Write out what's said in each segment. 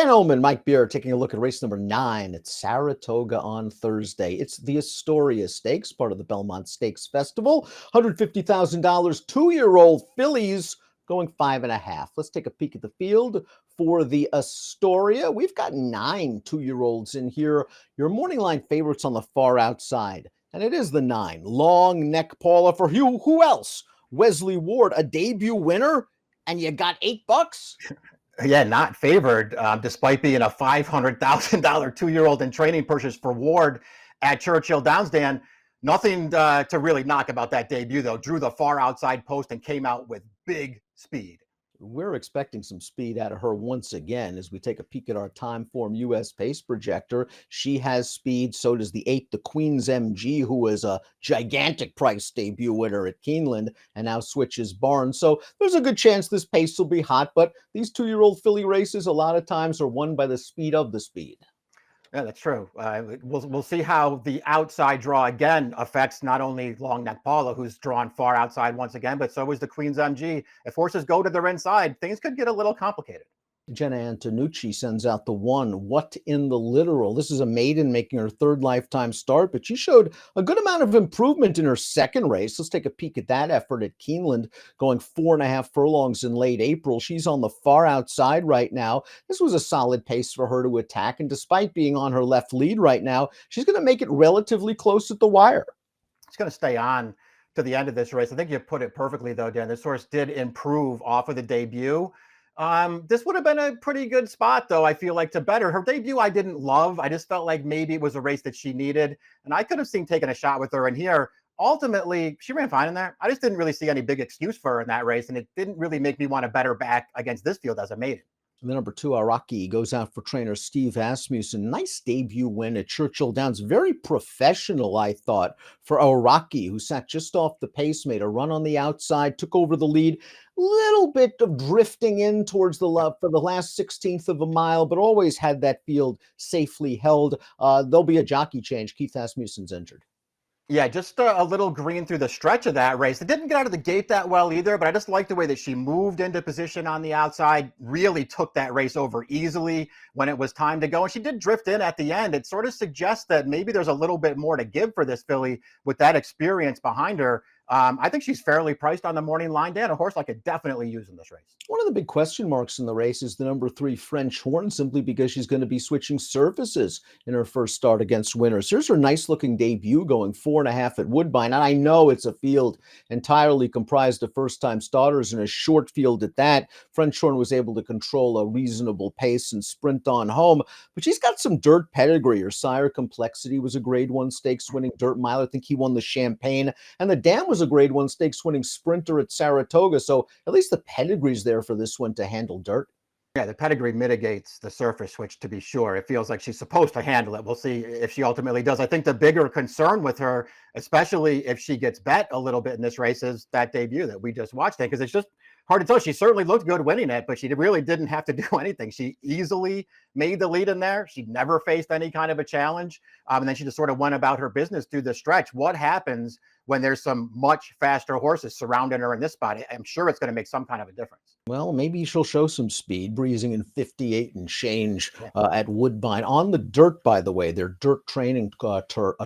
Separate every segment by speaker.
Speaker 1: Dan Illman, Mike Beer, taking a look at race number 9 at Saratoga on Thursday. It's the Astoria Stakes, part of the Belmont Stakes Festival. $150,000, 2-year-old fillies going 5.5. Let's take a peek at the field for the Astoria. We've got 9 2-year-olds in here. Your morning line favorites on the far outside, and it is the 9. Long Neck Paula for who else? Wesley Ward, a debut winner, and you got $8?
Speaker 2: Yeah, not favored, despite being a $500,000 2-year-old in training purchase for Ward at Churchill Downs. Dan, nothing to really knock about that debut, though. Drew the far outside post and came out with big speed.
Speaker 1: We're expecting some speed out of her once again as we take a peek at our Timeform US pace projector. She has speed. So does the 8, the Queen's MG, who was a gigantic price debut winner at Keeneland and now switches barn. So there's a good chance this pace will be hot, but these 2-year-old filly races a lot of times are won by the speed of the speed.
Speaker 2: Yeah, that's true. We'll see how the outside draw again affects not only Long Neck Paula, who's drawn far outside once again, but so is the Queen's MG. If horses go to their inside, things could get a little complicated.
Speaker 1: Jenna Antonucci sends out the 1. What in the literal? This is a maiden making her 3rd lifetime start, but she showed a good amount of improvement in her 2nd race. Let's take a peek at that effort at Keeneland, going 4.5 furlongs in late April. She's on the far outside right now. This was a solid pace for her to attack, and despite being on her left lead right now, she's going to make it relatively close at the wire.
Speaker 2: It's going to stay on to the end of this race. I think you put it perfectly, though, Dan. This horse did improve off of the debut. This would have been a pretty good spot, though, I feel like, to bet her. Her debut I didn't love. I just felt like maybe it was a race that she needed, and I could have seen taking a shot with her in here. Ultimately, she ran fine in there. I just didn't really see any big excuse for her in that race, and it didn't really make me want to bet her back against this field as a maiden.
Speaker 1: The number 2, Araki, goes out for trainer Steve Asmussen. Nice debut win at Churchill Downs. Very professional, I thought, for Araki, who sat just off the pace, made a run on the outside, took over the lead. Little bit of drifting in towards the left for the last 16th of a mile, but always had that field safely held. There'll be a jockey change. Keith Asmussen's injured.
Speaker 2: Yeah, just a little green through the stretch of that race. It didn't get out of the gate that well either, but I just liked the way that she moved into position on the outside, really took that race over easily when it was time to go. And she did drift in at the end. It sort of suggests that maybe there's a little bit more to give for this filly with that experience behind her. I think she's fairly priced on the morning line, Dan, a horse I could definitely use in this race.
Speaker 1: One of the big question marks in the race is the number 3, French Horn, simply because she's going to be switching surfaces in her first start against winners. Here's her nice-looking debut going 4.5 at Woodbine. And I know it's a field entirely comprised of first-time starters and a short field at that. French Horn was able to control a reasonable pace and sprint on home, but she's got some dirt pedigree. Her sire, Complexity, was a Grade 1 stakes winning dirt mile. I think he won the Champagne, and the Dam was a Grade 1 stakes winning sprinter at Saratoga. So at least the pedigree's there for this one to handle dirt.
Speaker 2: Yeah, the pedigree mitigates the surface switch, to be sure. It feels like she's supposed to handle it. We'll see if she ultimately does. I think the bigger concern with her, especially if she gets bet a little bit in this race, is that debut that we just watched, because it's just hard to tell. She certainly looked good winning it, but she really didn't have to do anything. She easily made the lead in there. She never faced any kind of a challenge. And then she just sort of went about her business through the stretch. What happens when there's some much faster horses surrounding her in this spot? I'm sure it's going to make some kind of a difference.
Speaker 1: Well, maybe she'll show some speed, breezing in 58 and change at Woodbine. On the dirt, by the way, their dirt training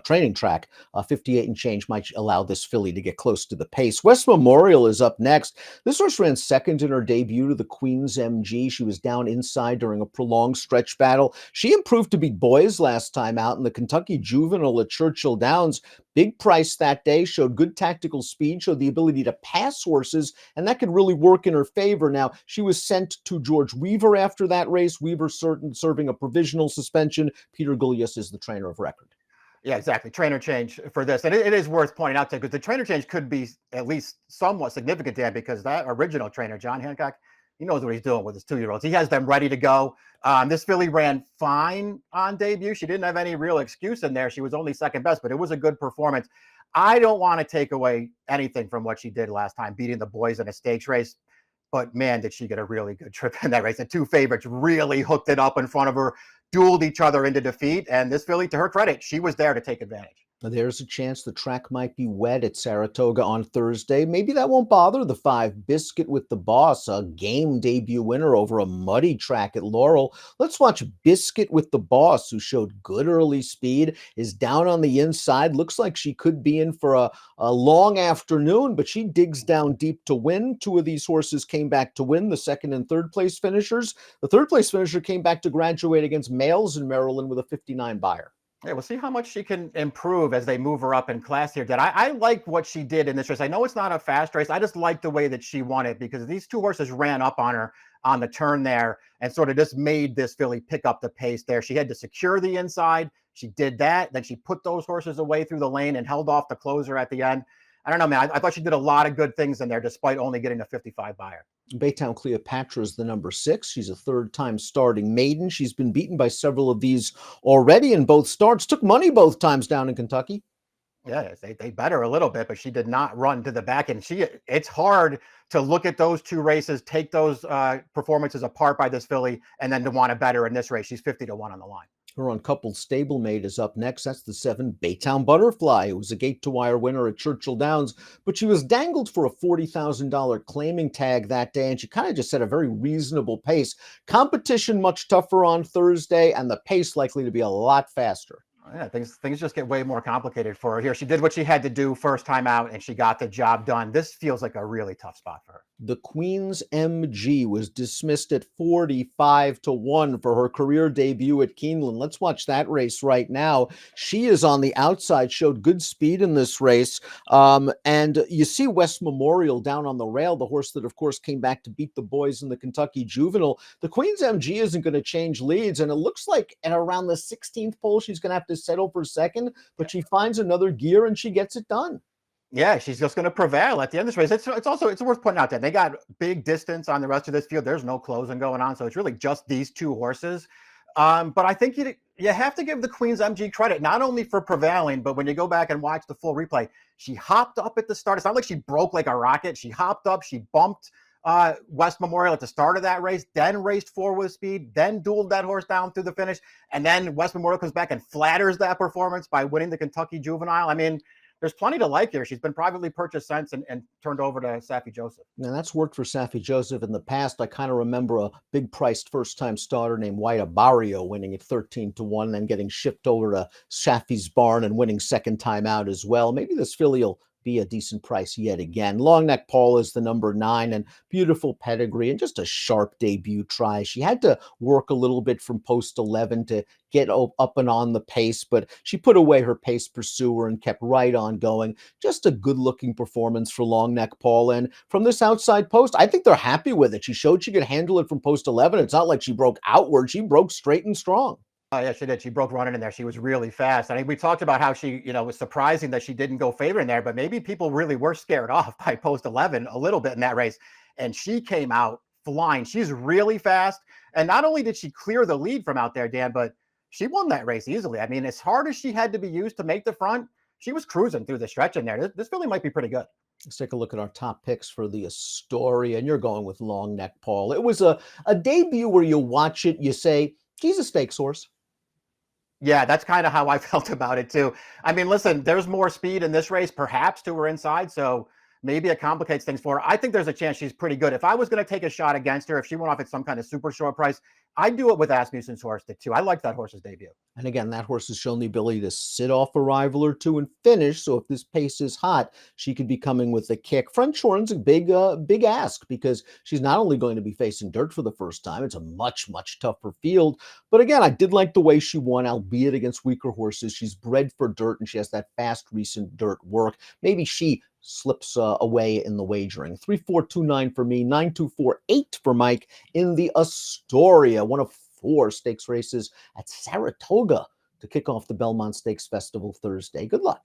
Speaker 1: training track, 58 and change might allow this filly to get close to the pace. West Memorial is up next. This horse ran 2nd in her debut to the Queen's MG. She was down inside during a prolonged stretch battle. She improved to beat Boys last time out in the Kentucky Juvenile at Churchill Downs. Big price that day, showed good tactical speed, showed the ability to pass horses, and that could really work in her favor. Now, she was sent to George Weaver after that race. Weaver serving a provisional suspension. Peter Gullius is the trainer of record.
Speaker 2: Yeah, exactly. Trainer change for this. And it is worth pointing out, because the trainer change could be at least somewhat significant, Dan, because that original trainer, John Hancock, he knows what he's doing with his 2-year-olds. He has them ready to go. This filly ran fine on debut. She didn't have any real excuse in there. She was only 2nd best, but it was a good performance. I don't want to take away anything from what she did last time, beating the Boys in a stakes race. But man, did she get a really good trip in that race. The 2 favorites really hooked it up in front of her, dueled each other into defeat. And this filly, to her credit, she was there to take advantage.
Speaker 1: There's a chance the track might be wet at Saratoga on Thursday. Maybe that won't bother the 5 Biscuit with the Boss, a game debut winner over a muddy track at Laurel. Let's watch Biscuit with the Boss, who showed good early speed, is down on the inside. Looks like she could be in for a long afternoon, but she digs down deep to win. 2 of these horses came back to win, the second and third place finishers. The third place finisher came back to graduate against Males in Maryland with a 59 buyer.
Speaker 2: Yeah, we'll see how much she can improve as they move her up in class here. Did I like what she did in this race? I know it's not a fast race. I just like the way that she won it because these 2 horses ran up on her on the turn there and sort of just made this filly pick up the pace there. She had to secure the inside. She did that. Then she put those horses away through the lane and held off the closer at the end. I don't know, man. I thought she did a lot of good things in there despite only getting a 55 buyer.
Speaker 1: Baytown Cleopatra is the number 6. She's a third-time starting maiden. She's been beaten by several of these already in both starts. Took money both times down in Kentucky.
Speaker 2: Yeah, they bet her a little bit, but she did not run to the back. And it's hard to look at those 2 races, take those performances apart by this filly, and then to want to bet her in this race. She's 50-1 on the line.
Speaker 1: Her uncoupled stablemate is up next. That's the 7 Baytown Butterfly, who was a gate-to-wire winner at Churchill Downs, but she was dangled for a $40,000 claiming tag that day, and she kind of just set a very reasonable pace. Competition much tougher on Thursday, and the pace likely to be a lot faster.
Speaker 2: Yeah, things just get way more complicated for her here. She did what she had to do first time out, and she got the job done. This feels like a really tough spot for her.
Speaker 1: The Queen's MG was dismissed at 45-1 for her career debut at Keeneland. Let's watch that race right now. She is on the outside, showed good speed in this race. And you see West Memorial down on the rail, the horse that, of course, came back to beat the boys in the Kentucky Juvenile. The Queen's MG isn't going to change leads, and it looks like at around the 16th pole, she's going to have to settle for second, but she finds another gear and she gets it done.
Speaker 2: Yeah, she's just going to prevail at the end of this race. It's worth pointing out that they got big distance on the rest of this field. There's no closing going on, so it's really just these 2 horses. But I think you have to give the Queen's MG credit, not only for prevailing, but when you go back and watch the full replay, she hopped up at the start. It's not like she broke like a rocket. She hopped up, she bumped West Memorial at the start of that race, then raced forward with speed, then dueled that horse down through the finish, and then West Memorial comes back and flatters that performance by winning the Kentucky Juvenile. I mean, there's plenty to like here. She's been privately purchased since and turned over to Saffie Joseph.
Speaker 1: Now, that's worked for Saffie Joseph in the past. I kind of remember a big-priced first-time starter named White Barrio winning at 13-1, then getting shipped over to Saffie's barn and winning second time out as well. Maybe this filly will be a decent price yet again. Longneck Paul is the number 9, and beautiful pedigree and just a sharp debut try. She had to work a little bit from post 11 to get up and on the pace, but she put away her pace pursuer and kept right on going. Just a good-looking performance for Longneck Paul, and from this outside post, I think they're happy with it. She showed she could handle it from post 11. It's not like she broke outward. She broke straight and strong.
Speaker 2: Oh, yeah, she did. She broke running in there. She was really fast. I mean, we talked about how she, was surprising that she didn't go favorite in there, but maybe people really were scared off by post 11 a little bit in that race. And she came out flying. She's really fast. And not only did she clear the lead from out there, Dan, but she won that race easily. I mean, as hard as she had to be used to make the front, she was cruising through the stretch in there. This filly might be pretty good.
Speaker 1: Let's take a look at our top picks for the Astoria, and you're going with Longneck Paul. It was a debut where you watch it, you say, he's a stakes horse.
Speaker 2: Yeah, that's kind of how I felt about it too. I mean, listen, there's more speed in this race, perhaps to her inside. So maybe it complicates things for her. I think there's a chance she's pretty good. If I was going to take a shot against her, if she went off at some kind of super short price, I'd do it with Asmussen's horse too. I like that horse's debut.
Speaker 1: And again, that horse has shown the ability to sit off a rival or two and finish. So if this pace is hot, she could be coming with a kick. French Horn's a big ask because she's not only going to be facing dirt for the first time, it's a much tougher field. But again, I did like the way she won, albeit against weaker horses. She's bred for dirt and she has that fast, recent dirt work. Maybe she slips away in the wagering. 3-4-2-9 for me, 9-2-4-8 for Mike in the Astoria, one of 4 stakes races at Saratoga to kick off the Belmont Stakes Festival Thursday. Good luck.